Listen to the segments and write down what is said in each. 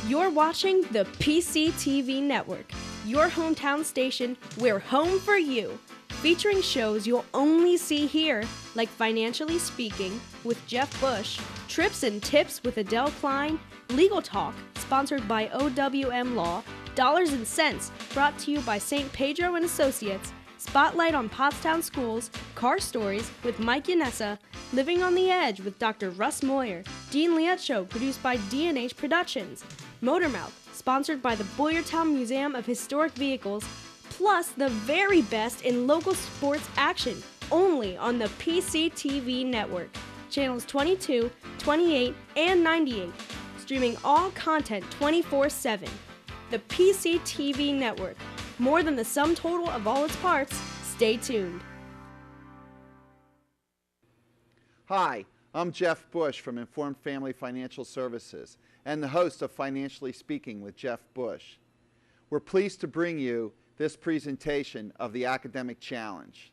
You're watching the PCTV Network, your hometown station. We're home for you. Featuring shows you'll only see here, like Financially Speaking with Jeff Bush, Trips and Tips with Adele Klein, Legal Talk, sponsored by OWM Law, Dollars and Cents, brought to you by St. Pedro and Associates, Spotlight on Pottstown Schools, Car Stories with Mike Yanessa, Living on the Edge with Dr. Russ Moyer, Dean Liette Show, produced by D&H Productions, Motormouth, sponsored by the Boyertown Museum of Historic Vehicles, plus the very best in local sports action, only on the PCTV Network. Channels 22, 28, and 98, streaming all content 24/7. The PCTV Network, more than the sum total of all its parts. Stay tuned. Hi, I'm Jeff Bush from Informed Family Financial Services and the host of Financially Speaking with Jeff Bush. We're pleased to bring you this presentation of the Academic Challenge.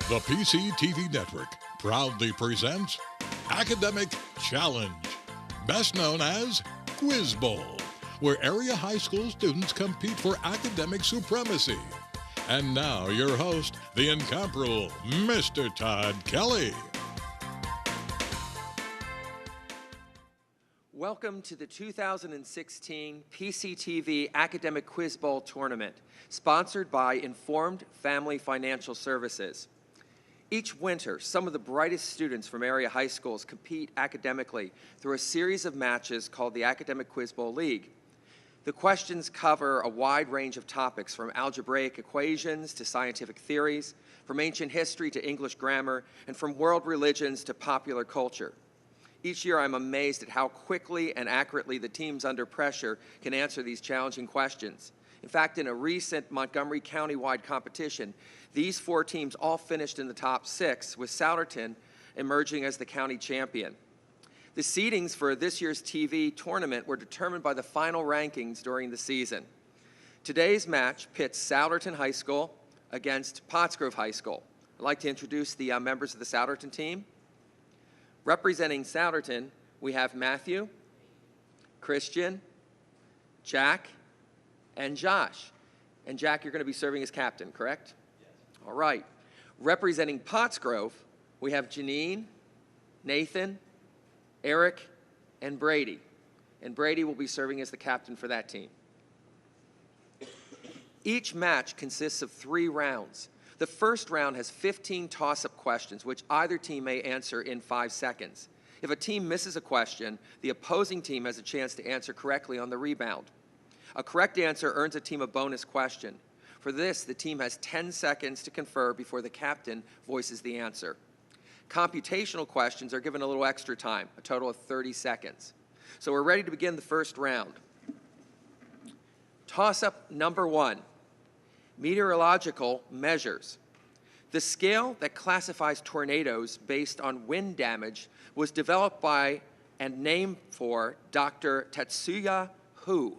The PCTV Network proudly presents Academic Challenge, best known as Quiz Bowl, where area high school students compete for academic supremacy. And now your host, the incomparable Mr. Todd Kelly. Welcome to the 2016 PCTV Academic Quiz Bowl Tournament, sponsored by Informed Family Financial Services. Each winter, some of the brightest students from area high schools compete academically through a series of matches called the Academic Quiz Bowl League. The questions cover a wide range of topics, from algebraic equations to scientific theories, from ancient history to English grammar, and from world religions to popular culture. Each year, I'm amazed at how quickly and accurately the teams under pressure can answer these challenging questions. In fact, in a recent Montgomery County-wide competition, these four teams all finished in the top 6, with Souderton emerging as the county champion. The seedings for this year's TV tournament were determined by the final rankings during the season. Today's match pits Souderton High School against Pottsgrove High School. I'd like to introduce the members of the Souderton team. Representing Souderton, we have Matthew, Christian, Jack, and Josh. And Jack, you're going to be serving as captain, correct? Yes. All right. Representing Pottsgrove, we have Janine, Nathan, Eric, and Brady. And Brady will be serving as the captain for that team. Each match consists of 3 rounds. The first round has 15 toss-up questions, which either team may answer in 5 seconds. If a team misses a question, the opposing team has a chance to answer correctly on the rebound. A correct answer earns a team a bonus question. For this, the team has 10 seconds to confer before the captain voices the answer. Computational questions are given a little extra time, a total of 30 seconds. So we're ready to begin the first round. Toss-up number 1, meteorological measures. The scale that classifies tornadoes based on wind damage was developed by and named for Dr. Tetsuya Hu.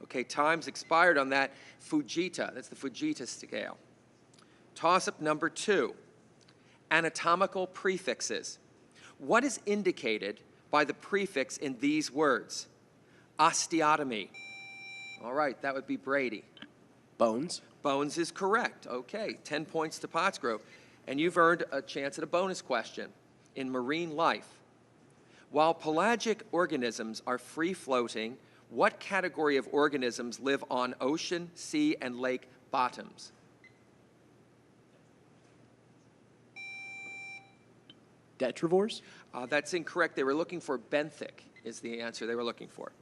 Okay, time's expired on that. Fujita, that's the Fujita scale. Toss-up number 2, anatomical prefixes. What is indicated by the prefix in these words? Osteotomy. All right, that would be Brady. Bones. Bones is correct. Okay, 10 points to Pottsgrove. And you've earned a chance at a bonus question. In marine life, while pelagic organisms are free-floating, what category of organisms live on ocean, sea, and lake bottoms? Detrivores? That's incorrect. They were looking for benthic is the answer they were looking for.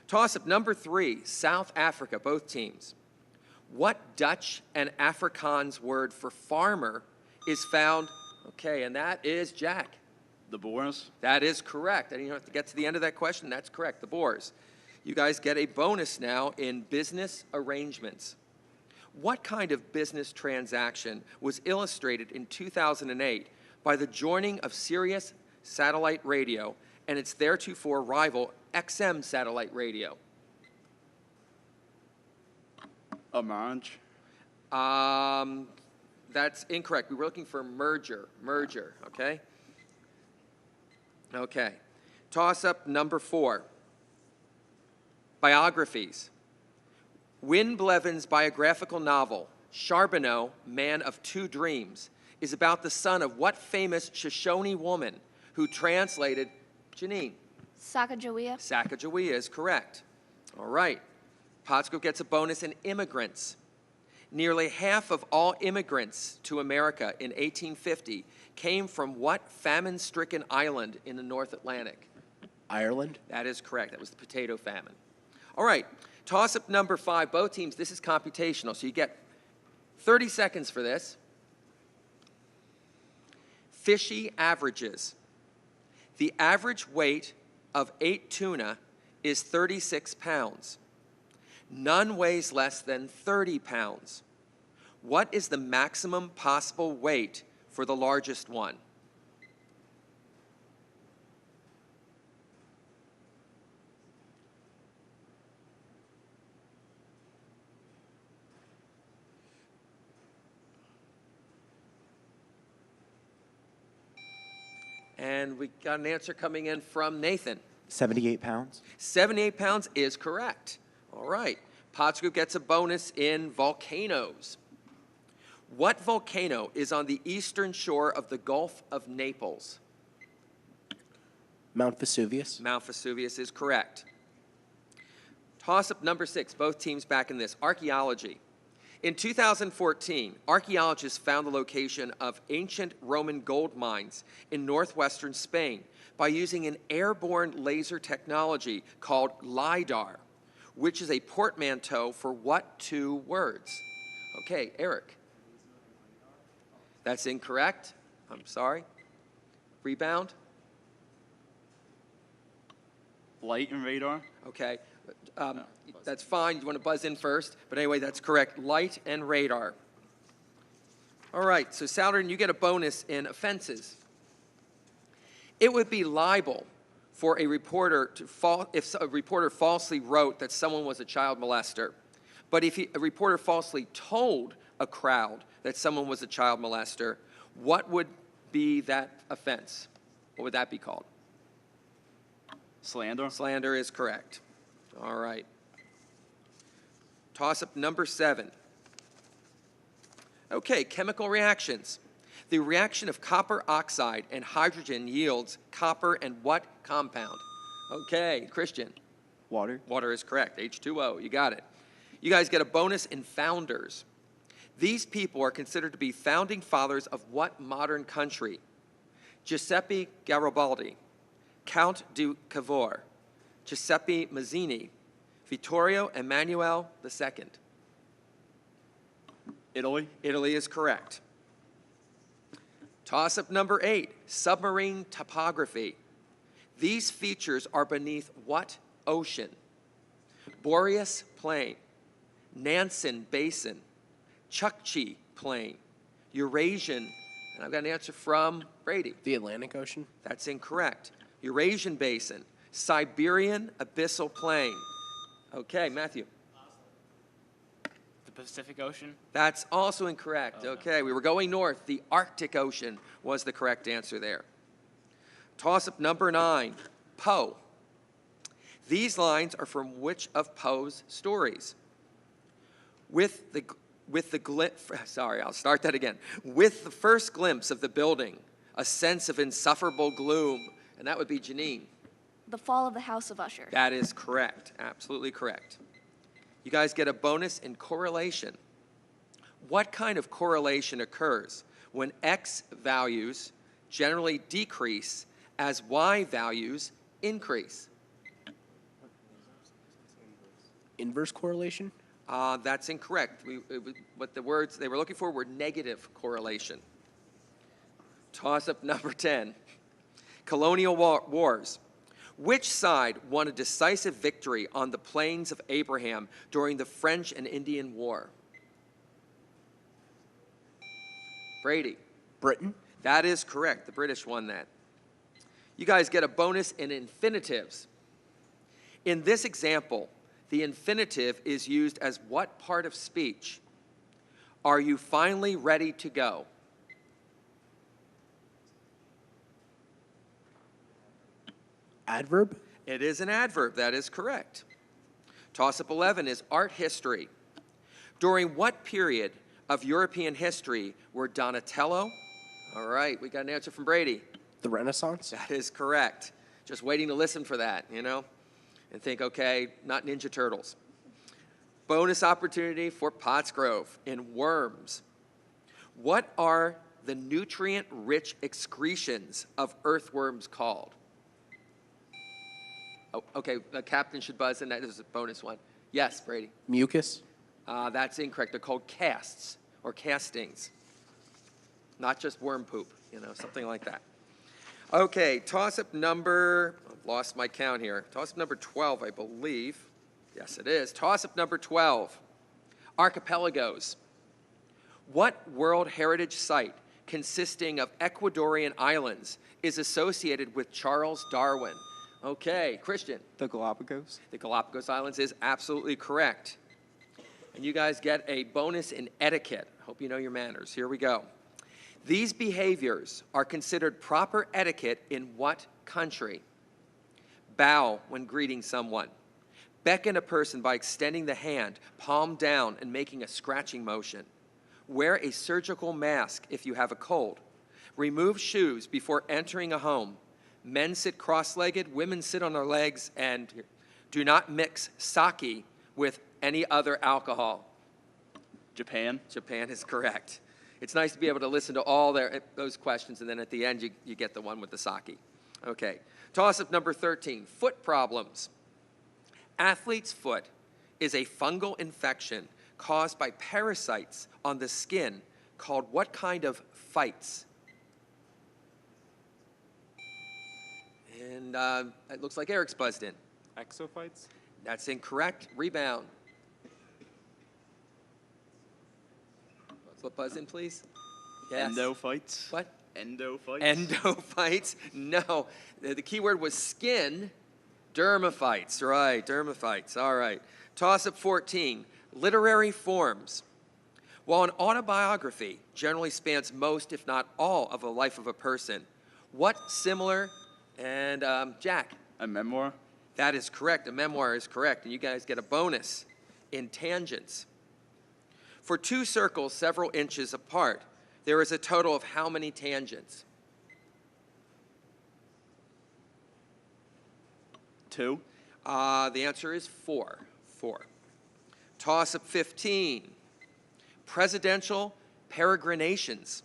Toss-up number 3, South Africa, both teams. What Dutch and Afrikaans word for farmer is found? Okay, and that is Jack. The Boers? That is correct. And you don't have to get to the end of that question. That's correct, the Boers. You guys get a bonus now in business arrangements. What kind of business transaction was illustrated in 2008 by the joining of Sirius Satellite Radio and its theretofore rival XM Satellite Radio? A marriage. That's incorrect. We were looking for merger. Merger, okay? Okay. Toss-up number 4. Biographies. Win Blevins' biographical novel, Charbonneau, Man of Two Dreams, is about the son of what famous Shoshone woman who translated Janine? Sacagawea. Sacagawea is correct. All right. Pottsgrove gets a bonus in immigrants. Nearly half of all immigrants to America in 1850 came from what famine-stricken island in the North Atlantic? Ireland. That is correct. That was the potato famine. All right. Toss-up number 5. Both teams, this is computational, so you get 30 seconds for this. Fishy averages. The average weight of 8 tuna is 36 pounds. None weighs less than 30 pounds. What is the maximum possible weight for the largest one? And we got an answer coming in from Nathan. 78 pounds. 78 pounds is correct. All right. Pottsgrove gets a bonus in volcanoes. What volcano is on the eastern shore of the Gulf of Naples? Mount Vesuvius. Mount Vesuvius is correct. Toss-up number 6. Both teams back in this. Archaeology. In 2014, archaeologists found the location of ancient Roman gold mines in northwestern Spain by using an airborne laser technology called LIDAR, which is a portmanteau for what 2 words? Okay, Eric. That's incorrect. I'm sorry. Rebound. Light and radar. Okay. That's fine. You want to buzz in first. But anyway, that's correct. Light and radar. All right. So, Souderton, you get a bonus in offenses. It would be libel for a reporter to if a reporter falsely wrote that someone was a child molester. But if a reporter falsely told a crowd that someone was a child molester, what would be that offense? What would that be called? Slander. Slander is correct. All right. Toss-up number 7. Okay, chemical reactions. The reaction of copper oxide and hydrogen yields copper and what compound? Okay, Christian. Water. Water is correct. H2O. You got it. You guys get a bonus in founders. These people are considered to be founding fathers of what modern country? Giuseppe Garibaldi, Count de Cavour, Giuseppe Mazzini, Vittorio Emanuele II. Italy. Italy is correct. Toss-up number 8, submarine topography. These features are beneath what ocean? Boreas Plain, Nansen Basin, Chukchi Plain, Eurasian, and I've got an answer from Brady. The Atlantic Ocean. That's incorrect. Eurasian Basin, Siberian Abyssal Plain. Okay, Matthew. The Pacific Ocean. That's also incorrect. Okay, we were going north. The Arctic Ocean was the correct answer there. Toss-up number 9, Poe. These lines are from which of Poe's stories? With the first glimpse of the building, a sense of insufferable gloom, and that would be Janine. The Fall of the House of Usher. That is correct, absolutely correct. You guys get a bonus in correlation. What kind of correlation occurs when X values generally decrease as Y values increase? Inverse correlation? That's incorrect. What the words they were looking for were negative correlation. Toss-up number 10. Colonial wars. Which side won a decisive victory on the Plains of Abraham during the French and Indian War? Brady. Britain. That is correct. The British won that. You guys get a bonus in infinitives. In this example, the infinitive is used as what part of speech? Are you finally ready to go? Adverb. It is an adverb. That is correct. Toss-up 11 is art history. During what period of European history were Donatello? All right, we got an answer from Brady. The Renaissance. That is correct. Just waiting to listen for that, you know, and think, okay, not Ninja Turtles. Bonus opportunity for Pottsgrove in worms. What are the nutrient-rich excretions of earthworms called? Oh, okay, the captain should buzz in. That is a bonus one. Yes, Brady. Mucus. That's incorrect. They're called casts or castings, not just worm poop, you know, something like that. Okay, toss-up number, I've lost my count here. Toss-up number 12, I believe. Yes, it is. Toss-up number 12, archipelagos. What World Heritage Site consisting of Ecuadorian islands is associated with Charles Darwin? Okay, Christian. The Galapagos. The Galapagos Islands is absolutely correct. And you guys get a bonus in etiquette. Hope you know your manners. Here we go. These behaviors are considered proper etiquette in what country? Bow when greeting someone. Beckon a person by extending the hand, palm down, and making a scratching motion. Wear a surgical mask if you have a cold. Remove shoes before entering a home. Men sit cross-legged, women sit on their legs, and do not mix sake with any other alcohol. Japan. Japan is correct. It's nice to be able to listen to all those questions, and then at the end you get the one with the sake. Okay. Toss-up number 13, foot problems. Athlete's foot is a fungal infection caused by parasites on the skin called what kind of fites? And it looks like Eric's buzzed in. Exophytes. That's incorrect. Rebound. Let's buzz in, please. Yes. Endophytes. What? Endophytes. Endophytes. No. The key word was skin. Dermophytes. Right. Dermophytes. All right. Toss-up 14. Literary forms. While an autobiography generally spans most, if not all, of the life of a person, what similar, and Jack? A memoir. That is correct. A memoir is correct. And you guys get a bonus in tangents. For two circles several inches apart, there is a total of how many tangents? 2. The answer is 4. 4. Toss-up 15. Presidential peregrinations.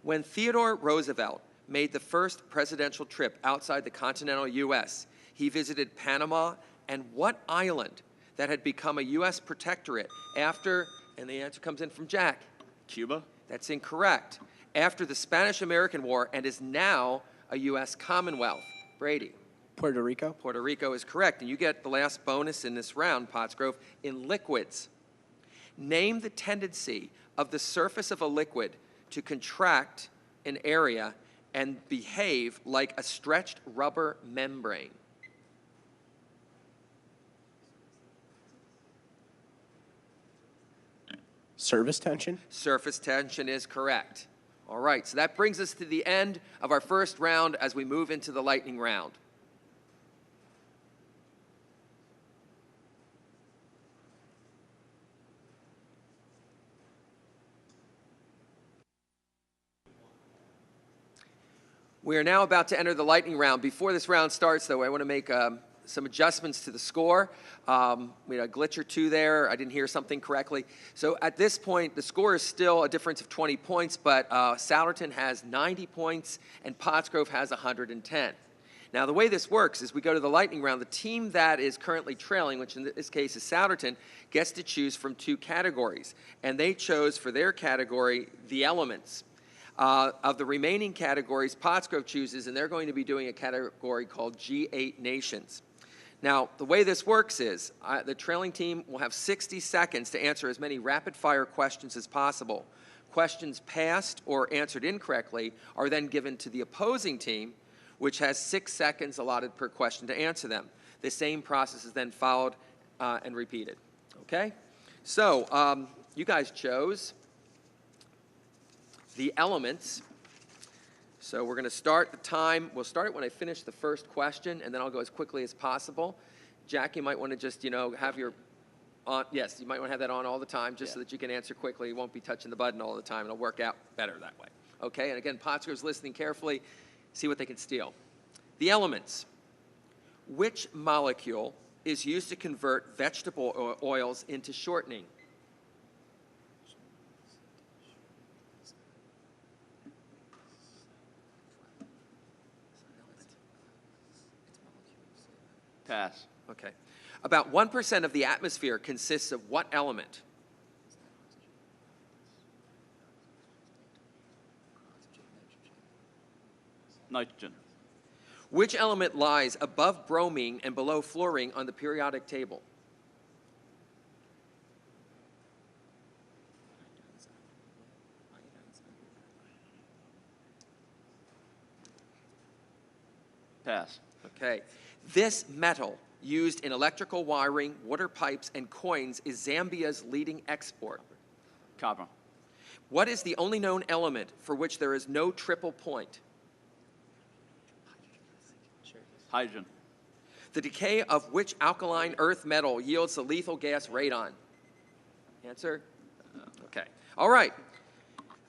When Theodore Roosevelt made the first presidential trip outside the continental U.S., he visited Panama and what island that had become a U.S. protectorate after, and the answer comes in from Jack. Cuba. That's incorrect. After the Spanish-American War and is now a U.S. Commonwealth. Brady. Puerto Rico. Puerto Rico is correct. And you get the last bonus in this round, Pottsgrove, in liquids. Name the tendency of the surface of a liquid to contract an area and behave like a stretched rubber membrane. Surface tension. Surface tension is correct. All right, so that brings us to the end of our first round as we move into the lightning round. We are now about to enter the lightning round. Before this round starts, though, I want to make some adjustments to the score. We had a glitch or two there. I didn't hear something correctly. So at this point, the score is still a difference of 20 points, but Souderton has 90 points and Pottsgrove has 110. Now, the way this works is we go to the lightning round. The team that is currently trailing, which in this case is Souderton, gets to choose from 2 categories. And they chose for their category the elements. Of the remaining categories, Pottsgrove chooses, and they're going to be doing a category called G8 Nations. Now, the way this works is the trailing team will have 60 seconds to answer as many rapid-fire questions as possible. Questions passed or answered incorrectly are then given to the opposing team, which has 6 seconds allotted per question to answer them. The same process is then followed and repeated. Okay? So you guys chose the elements. So we're going to start the time. We'll start it when I finish the first question, and then I'll go as quickly as possible. Jack, you might want to just, have your on. Yes, you might want to have that on all the time just so that you can answer quickly. You won't be touching the button all the time. It'll work out better that way. Okay? And again, Pottsgrove's listening carefully. See what they can steal. The elements. Which molecule is used to convert vegetable oils into shortening? Pass. Okay. About 1% of the atmosphere consists of what element? Nitrogen. Which element lies above bromine and below fluorine on the periodic table? Pass. Okay. This metal used in electrical wiring, water pipes, and coins is Zambia's leading export. Copper. What is the only known element for which there is no triple point? Hydrogen. The decay of which alkaline earth metal yields the lethal gas radon? Answer? Okay. All right.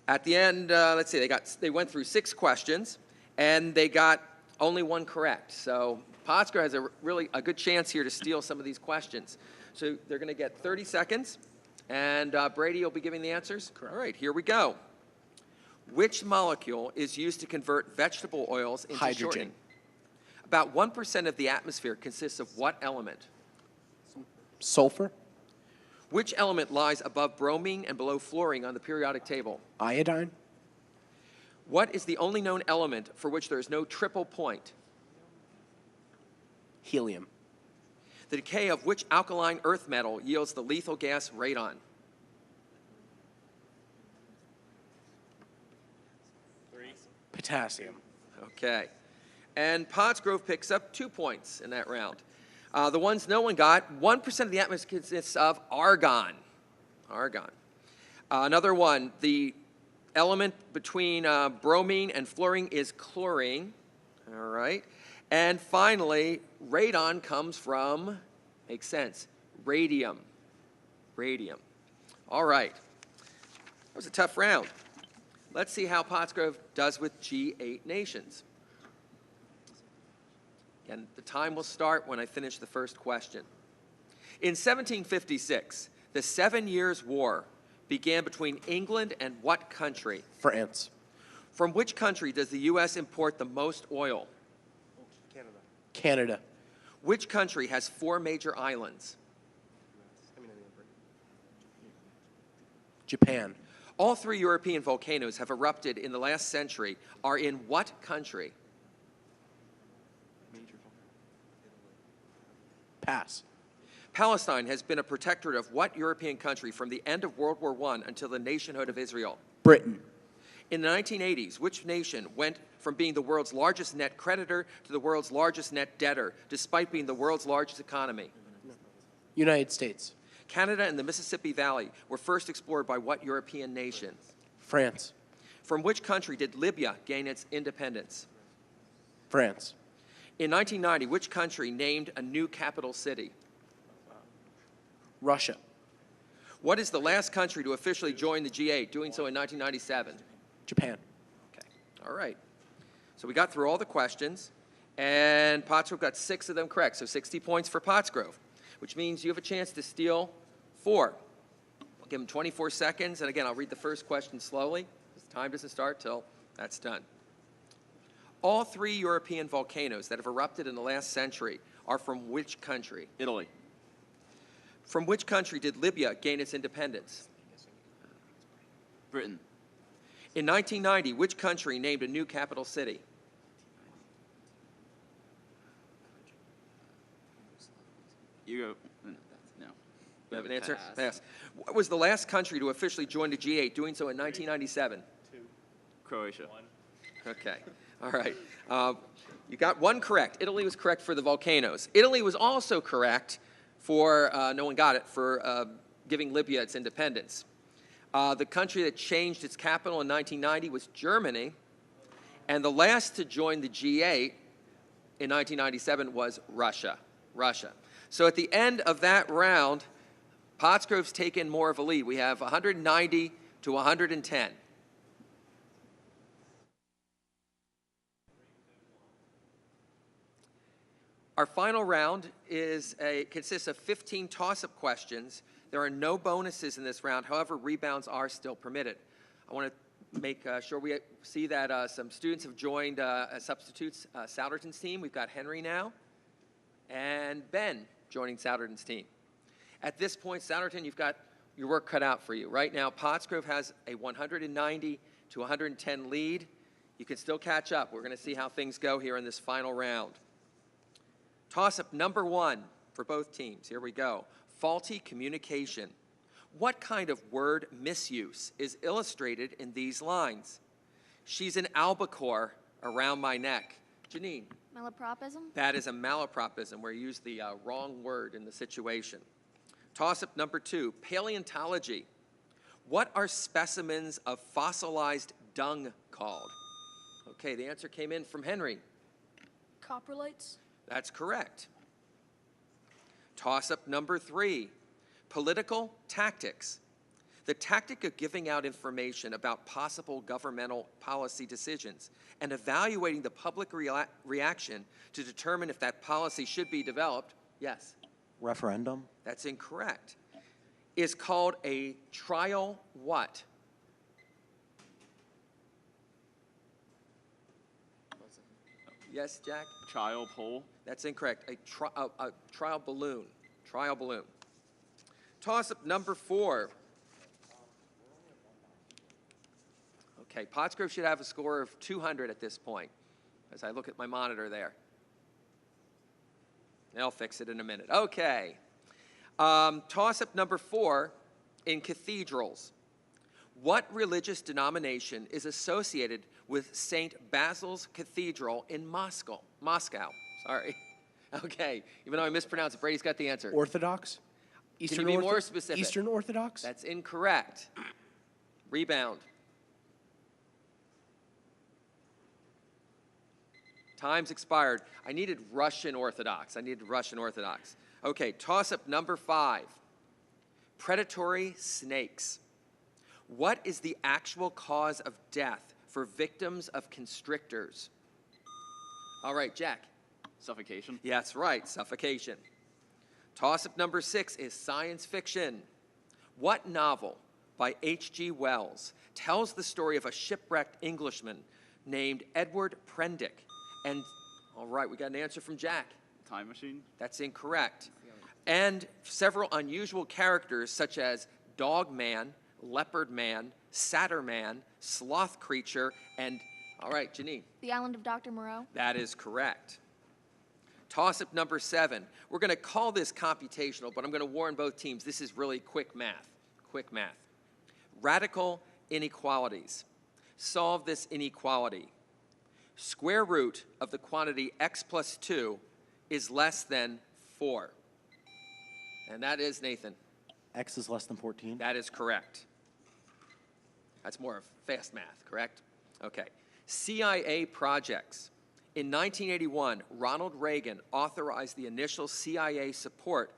At the end, let's see, they went through 6 questions, and they got only 1 correct. So Pottsgrove has a good chance here to steal some of these questions. So they're going to get 30 seconds, and Brady will be giving the answers. Correct. All right, here we go. Which molecule is used to convert vegetable oils into Hydrogen. shortening? About 1% of the atmosphere consists of what element? Sulfur. Which element lies above bromine and below fluorine on the periodic table? Iodine. What is the only known element for which there is no triple point? Helium. The decay of which alkaline earth metal yields the lethal gas radon? Potassium. Okay. And Pottsgrove picks up 2 points in that round. The ones no one got, 1% of the atmosphere consists of argon. Argon. Another one, the element between bromine and fluorine is chlorine. All right. And finally, radon comes from, makes sense, radium. Radium. All right. That was a tough round. Let's see how Pottsgrove does with G8 nations. And the time will start when I finish the first question. In 1756, the 7 Years' War began between England and what country? France. From which country does the U.S. import the most oil? Canada. Which country has 4 major islands? Japan. All 3 European volcanoes have erupted in the last century are in what country? Pass. Palestine has been a protectorate of what European country from the end of World War I until the nationhood of Israel? Britain. In the 1980s, which nation went from being the world's largest net creditor to the world's largest net debtor, despite being the world's largest economy? United States. Canada and the Mississippi Valley were first explored by what European nation? France. From which country did Libya gain its independence? France. In 1990, which country named a new capital city? Russia. What is the last country to officially join the G8, doing so in 1997? Japan. Okay, all right. So we got through all the questions, and Pottsgrove got 6 of them correct, so 60 points for Pottsgrove, which means you have a chance to steal 4. I'll give him 24 seconds, and again, I'll read the first question slowly, because time doesn't start till that's done. All 3 European volcanoes that have erupted in the last century are from which country? Italy. From which country did Libya gain its independence? Britain. In 1990, which country named a new capital city? You go. No. You have an answer? Pass. What was the last country to officially join the G8, doing so in 1997? Croatia. Okay. All right. You got 1 correct. Italy was correct for the volcanoes. Italy was also correct for, no one got it, for giving Libya its independence. The country that changed its capital in 1990 was Germany, and the last to join the G8 in 1997 was Russia. So at the end of that round, Pottsgrove's taken more of a lead. We have 190 to 110. Our final round consists of 15 toss-up questions. There are no bonuses in this round. However, rebounds are still permitted. I want to make sure we see that some students have joined as substitutes Souderton's team. We've got Henry now and Ben joining Souderton's team. At this point, Souderton, you've got your work cut out for you. Right now, Pottsgrove has a 190 to 110 lead. You can still catch up. We're going to see how things go here in this final round. Toss-up number 1 for both teams. Here we go. Faulty communication. What kind of word misuse is illustrated in these lines? She's an albacore around my neck. Janine. Malapropism? That is a malapropism where you use the wrong word in the situation. Toss-up number 2, paleontology. What are specimens of fossilized dung called? Okay, the answer came in from Henry. Coprolites? That's correct. Toss-up number 3, political tactics. The tactic of giving out information about possible governmental policy decisions and evaluating the public reaction to determine if that policy should be developed. Yes? Referendum. That's incorrect. Is called a trial what? Yes, Jack? Trial poll. That's incorrect. A trial balloon. Trial balloon. Toss-up number 4. Okay, Pottsgrove should have a score of 200 at this point, as I look at my monitor there. They'll fix it in a minute. Okay. Toss-up number 4, in cathedrals. What religious denomination is associated with St. Basil's Cathedral in Moscow? Sorry. Okay. Even though I mispronounced it, Brady's got the answer. Orthodox? Can you be more specific? Eastern Orthodox? That's incorrect. Rebound. Time's expired. I needed Russian Orthodox. Okay, toss-up number 5. Predatory snakes. What is the actual cause of death for victims of constrictors? All right, Jack. Suffocation. Yeah, that's right, suffocation. Toss-up number 6 is science fiction. What novel by H.G. Wells tells the story of a shipwrecked Englishman named Edward Prendick? And, all right, we got an answer from Jack. Time machine. That's incorrect. And several unusual characters such as Dog Man, Leopard Man, Satyr Man, Sloth Creature, and, all right, Janine. The Island of Dr. Moreau? That is correct. Toss-up number 7. We're going to call this computational, but I'm going to warn both teams, this is really quick math. Radical inequalities. Solve this inequality. Square root of the quantity x plus 2 is less than 4. And that is, Nathan. X is less than 14. That is correct. That's more of fast math, correct? Okay. CIA projects. In 1981, Ronald Reagan authorized the initial CIA support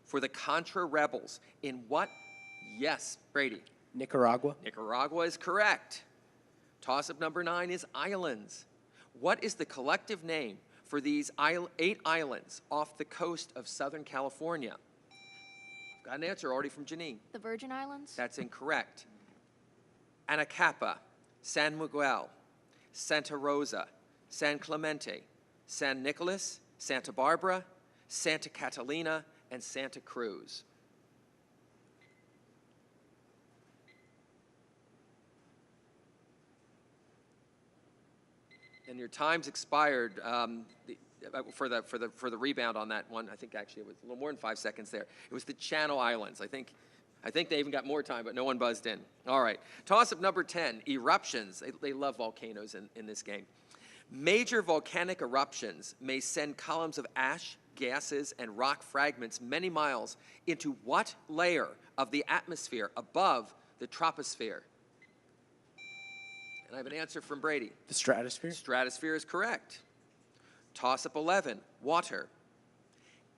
for the Contra rebels in what? Yes, Brady. Nicaragua. Nicaragua is correct. Toss-up number 9 is islands. What is the collective name for these 8 islands off the coast of Southern California? Got an answer already from Janine. The Virgin Islands? That's incorrect. Anacapa, San Miguel, Santa Rosa, San Clemente, San Nicolas, Santa Barbara, Santa Catalina, and Santa Cruz. And your time's expired for the rebound on that one. I think actually it was a little more than 5 seconds there. It was the Channel Islands. I think they even got more time, but no one buzzed in. All right. Toss-up number 10, eruptions. They love volcanoes in this game. Major volcanic eruptions may send columns of ash, gases, and rock fragments many miles into what layer of the atmosphere above the troposphere? And I have an answer from Brady. The stratosphere? Stratosphere is correct. Toss-up 11, water.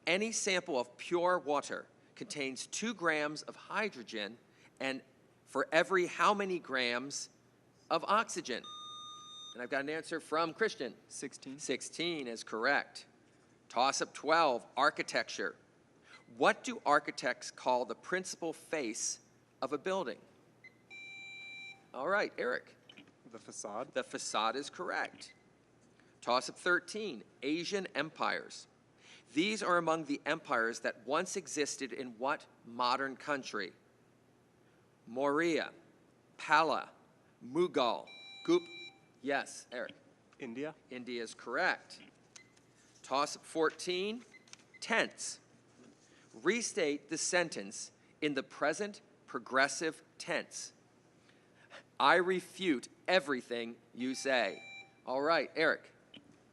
Any sample of pure water contains 2 grams of hydrogen and for every how many grams of oxygen? And I've got an answer from Christian. 16. 16 is correct. Toss-up 12, architecture. What do architects call the principal face of a building? All right, Eric. The facade. The facade is correct. Toss-up 13, Asian empires. These are among the empires that once existed in what modern country? Maurya, Pala, Mughal, Yes, Eric. India. India is correct. Toss-up 14, tense. Restate the sentence in the present progressive tense. I refute everything you say. All right, Eric.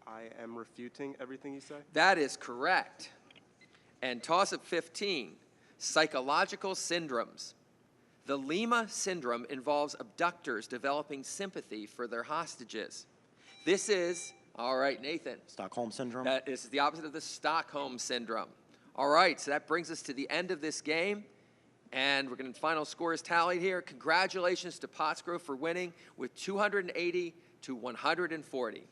I am refuting everything you say. That is correct. And toss-up 15, psychological syndromes. The Lima syndrome involves abductors developing sympathy for their hostages. This is, all right, Nathan. Stockholm Syndrome? This is the opposite of the Stockholm Syndrome. All right, so that brings us to the end of this game. And we're going to final scores tallied here. Congratulations to Pottsgrove for winning with 280 to 140.